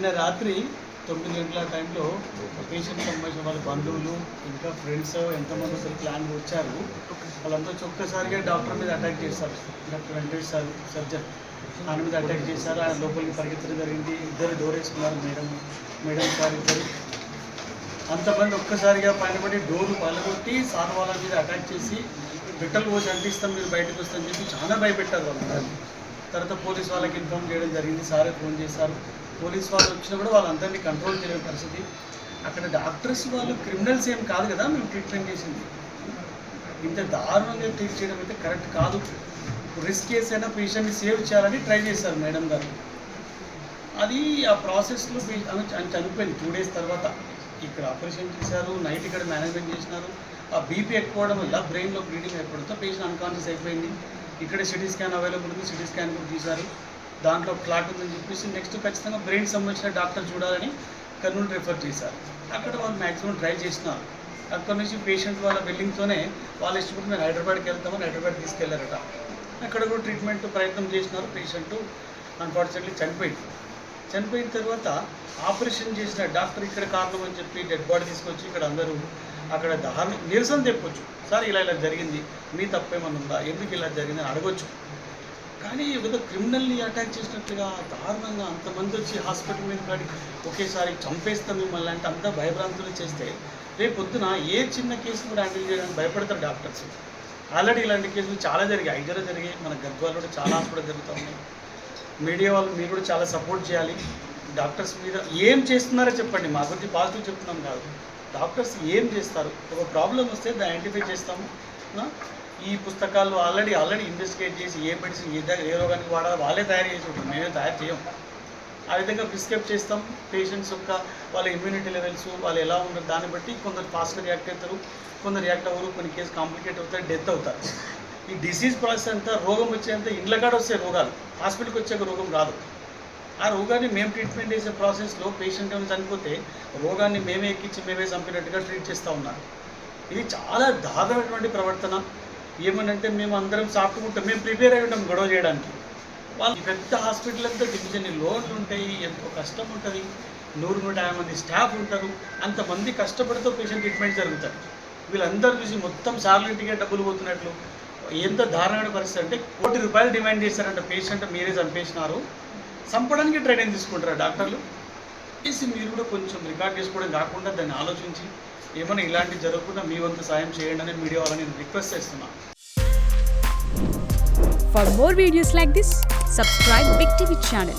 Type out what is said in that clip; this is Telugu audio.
నిన్న రాత్రి 9 గంటల టైంలో పేషెంట్ సంబంధించిన వాళ్ళ బంధువులు ఇంకా ఫ్రెండ్స్ ఎంతమంది అసలు ప్లాన్ వచ్చారు. వాళ్ళంతా ఒక్కసారిగా డాక్టర్ మీద అటాక్ చేశారు. డాక్టర్ వెంకటేష్ సార్ సర్జన్ ఆయన మీద అటాక్ చేశారు. ఆయన లోపలికి పరిగెత్తడం జరిగింది. ఇద్దరు డోర్ వేసుకున్నారు. మేడం సార్ ఇద్దరు అంతమంది ఒక్కసారిగా పైన పడి డోర్లు పగలగొట్టి సార్ వాళ్ళ మీద అటాక్ చేసి బిట్టలు పోసి అంటిస్తాం మీరు బయటకు వస్తామని చెప్పి చాలా భయపెట్టారు వాళ్ళు. తర్వాత పోలీస్ వాళ్ళకి ఇన్ఫామ్ చేయడం జరిగింది. సారే ఫోన్ చేశారు. పోలీస్ వాళ్ళు వచ్చినా కూడా వాళ్ళందరినీ కంట్రోల్ చేయలేని పరిస్థితి. అక్కడ డాక్టర్స్ వాళ్ళు క్రిమినల్స్ ఏం కాదు కదా మేము ట్రీట్మెంట్ చేసింది. ఇంత దారుణంగా ట్రీట్ చేయడం అయితే కరెక్ట్ కాదు. రిస్క్ కేసు అయినా పేషెంట్ని సేవ్ చేయాలని ట్రై చేశారు మేడం గారు. అది ఆ ప్రాసెస్లో చనిపోయింది 2 days తర్వాత. ఇక్కడ ఆపరేషన్ చేశారు, నైట్ ఇక్కడ మేనేజ్మెంట్ చేసినారు. ఆ బీపీ ఎక్కువడం వల్ల బ్రెయిన్లో బ్లీడింగ్ అయిపోవడంతో పేషెంట్ అన్కాన్షియస్ అయిపోయింది. ఇక్కడ సిటీ స్కాన్ అవైలబుల్ ఉంది, సిటీ స్కాన్ కూడా తీశారు. దాంట్లో క్లాట్ ఉందని చెప్పేసి నెక్స్ట్ ఖచ్చితంగా బ్రెయిన్ సంబంధించిన డాక్టర్ చూడాలని కర్నూలు రెఫర్ చేశారు. అక్కడ వాళ్ళు మ్యాక్సిమం ట్రై చేసినారు. అక్కడ నుంచి పేషెంట్ వాళ్ళ బిల్లింగ్తోనే వాళ్ళు ఇష్టపడి మేము హైదరాబాద్కి వెళ్తామని హైదరాబాద్ తీసుకెళ్లారట. అక్కడ కూడా ట్రీట్మెంట్ ప్రయత్నం చేసినారు. పేషెంట్ అన్ఫార్చునేట్లీ చనిపోయిన తర్వాత ఆపరేషన్ చేసిన డాక్టర్ ఇక్కడ కారణం అని చెప్పి డెడ్ బాడీ తీసుకొచ్చి ఇక్కడ అందరూ అక్కడ నిరసన తెప్పొచ్చు. సార్ ఇలా జరిగింది, మీ తప్పేమన్నా ఉందా, ఎందుకు ఇలా జరిగిందని అడగొచ్చు. కానీ ఏదో క్రిమినల్ని అటాక్ చేసినట్లుగా దారుణంగా అంతమంది వచ్చి హాస్పిటల్ మీద కాడి ఒకేసారి చంపేస్తాం మిమ్మల్ని అంటే అంతా భయభ్రాంతులు చేస్తే రేపు పొద్దున ఏ చిన్న కేసు కూడా హ్యాండిల్ చేయడానికి భయపడతారు డాక్టర్స్. ఆల్రెడీ ఇలాంటి కేసులు చాలా జరిగాయి, 5 జరిగాయి. మన గద్వాలు కూడా చాలా హాస్పిటల్ జరుగుతూ ఉన్నాయి. మీడియా వాళ్ళు మీరు కూడా చాలా సపోర్ట్ చేయాలి. డాక్టర్స్ మీద ఏం చేస్తున్నారో చెప్పండి. మా గురించి పాజిటివ్ చెప్తున్నాం కాదు. డాక్టర్స్ ఏం చేస్తారు, ఒక ప్రాబ్లం వస్తే దాన్ని ఐడెంటిఫై చేస్తాము. ఈ పుస్తకాలు ఆల్రెడీ ఇన్వెస్టిగేట్ చేసి ఏ మెడిసిన్ ఏ రోగానికి వాడాలో వాళ్ళే తయారు చేసి ఉంటారు, మేమే తయారు చేయం. ఆ విధంగా ప్రిస్క్రైబ్ చేస్తాం. పేషెంట్స్ యొక్క వాళ్ళ ఇమ్యూనిటీ లెవెల్స్ వాళ్ళు ఎలా ఉంటారు దాన్ని బట్టి కొందరు ఫాస్ట్గా రియాక్ట్ అవుతారు, కొందరు రియాక్ట్ అవ్వరు, కొన్ని కేసు కాంప్లికేట్ అవుతారు, డెత్ అవుతారు. ఈ డిసీజ్ ప్రాసెస్ అంతా రోగం వచ్చేంత ఇండ్ల కాడ వస్తే రోగాలు, హాస్పిటల్కి వచ్చాక రోగం రాదు. ఆ రోగాన్ని మేము ట్రీట్మెంట్ చేసే ప్రాసెస్లో పేషెంట్ ఏమైనా చనిపోతే రోగాన్ని మేమే ఎక్కించి మేమే చంపినట్టుగా ట్రీట్ చేస్తూ ఉన్నారు. ఇది చాలా దారుణమైనటువంటి ప్రవర్తన. ఏమనంటే మేము అందరం సాఫ్ట్గా ఉంటాం, మేము ప్రిపేర్ అయి ఉంటాం గొడవ చేయడానికి. వాళ్ళు పెద్ద హాస్పిటల్ అంతా డివిజన్ లోన్లు ఉంటాయి, ఎంతో కష్టం ఉంటుంది. 100-150 మంది స్టాఫ్ ఉంటారు. అంతమంది కష్టపడితో పేషెంట్ ట్రీట్మెంట్ జరుగుతారు. వీళ్ళందరూ చూసి మొత్తం సార్లింటికే డబ్బులు పోతున్నట్లు ఎంత దారుణమైన పరిస్థితి అంటే ₹1 కోటి డిమాండ్ చేశారంట. పేషెంట్ మీరే చంపేసినారు, చంపడానికి ట్రైనింగ్ తీసుకుంటారు డాక్టర్లు. చేసి మీరు కూడా కొంచెం రికార్డ్ చేసుకోవడం కాకుండా దాన్ని ఆలోచించి ఏమైనా ఇలాంటివి జరగకుండా మీ వంతు సాయం చేయండి అని మీడియా వాళ్ళని నేను రిక్వెస్ట్ చేస్తున్నాను. For more videos like this, subscribe Big TV channel.